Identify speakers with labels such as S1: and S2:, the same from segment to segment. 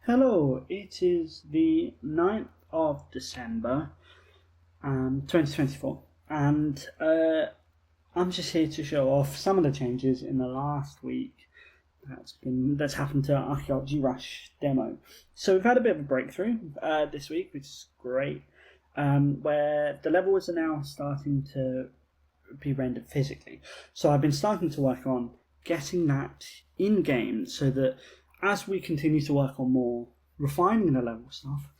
S1: Hello, it is the 9th of December 2024, and I'm just here to show off some of the changes in the last week that's happened to Archaeology Rush demo. So we've had a bit of a breakthrough this week, which is great, where the levels are now starting to be rendered physically. So I've been starting to work on getting that in-game so that as we continue to work on more refining the level stuff,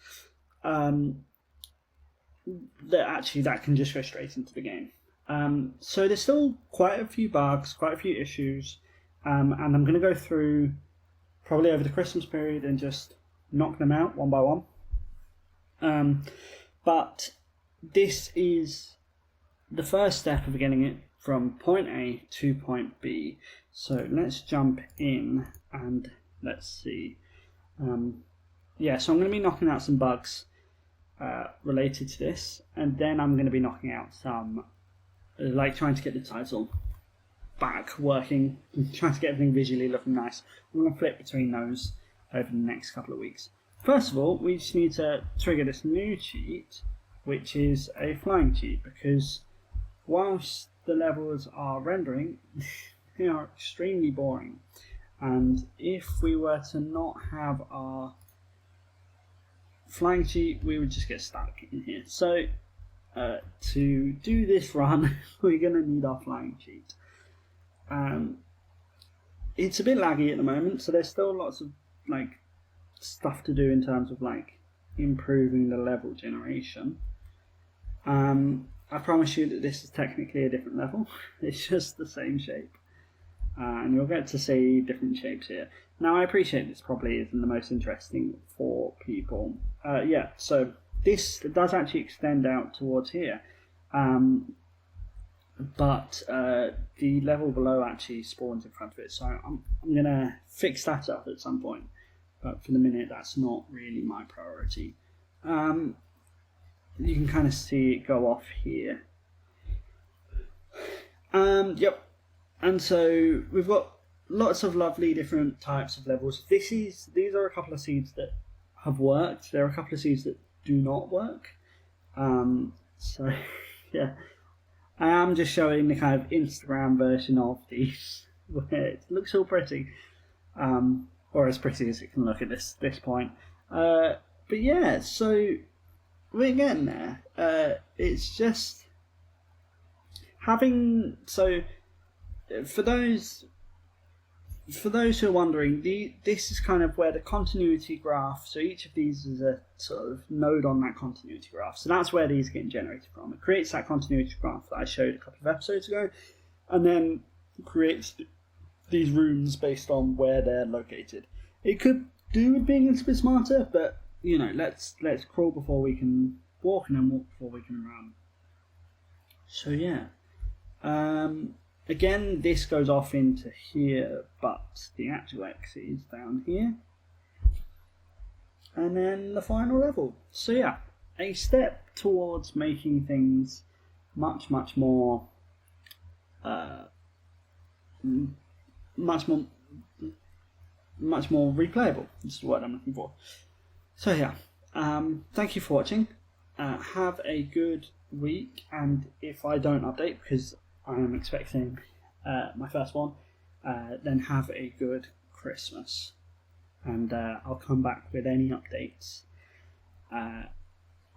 S1: that can just go straight into the game. So there's still quite a few bugs, quite a few issues, and I'm going to go through probably over the Christmas period and just knock them out one by one. But this is the first step of getting it from point A to point B. So let's jump in and let's see. So I'm going to be knocking out some bugs related to this, and then I'm going to be knocking out some, like trying to get the title back working, trying to get everything visually looking nice. I'm going to flip between those over the next couple of weeks. First of all, we just need to trigger this new cheat, which is a flying cheat, because whilst the levels are rendering, they are extremely boring. And if we were to not have our flying cheat, we would just get stuck in here. So to do this run, we're going to need our flying cheat. It's a bit laggy at the moment, so there's still lots of stuff to do in terms of improving the level generation. I promise you that this is technically a different level. It's just the same shape. And you'll get to see different shapes here. Now, I appreciate this probably isn't the most interesting for people. So this does actually extend out towards here. But the level below actually spawns in front of it. So I'm going to fix that up at some point. But for the minute, that's not really my priority. You can kind of see it go off here. And so we've got lots of lovely different types of levels. These are a couple of seeds that have worked. There are a couple of seeds that do not work. So yeah, I am just showing the kind of Instagram version of these, where it looks all pretty, or as pretty as it can look at this point. But yeah, so we're getting there. It's just having For those who are wondering, this is kind of where the continuity graph, so each of these is a sort of node on that continuity graph. So that's where these are getting generated from. It creates that continuity graph that I showed a couple of episodes ago, and then creates these runes based on where they're located. It could do with being a little bit smarter, but let's crawl before we can walk, and then walk before we can run. So yeah. Again, this goes off into here, but the actual X is down here. And then the final level. So yeah, a step towards making things much more replayable. That's the word I'm looking for. So yeah, thank you for watching. Have a good week, and if I don't update, because I am expecting my first one, then have a good Christmas, and I'll come back with any updates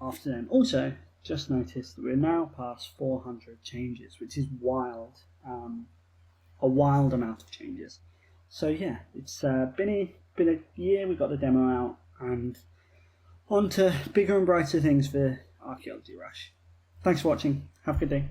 S1: after then. Also, just noticed that we're now past 400 changes, which is wild, a wild amount of changes. So yeah, it's been a year. We got the demo out, and on to bigger and brighter things for Archaeology Rush. Thanks for watching. Have a good day.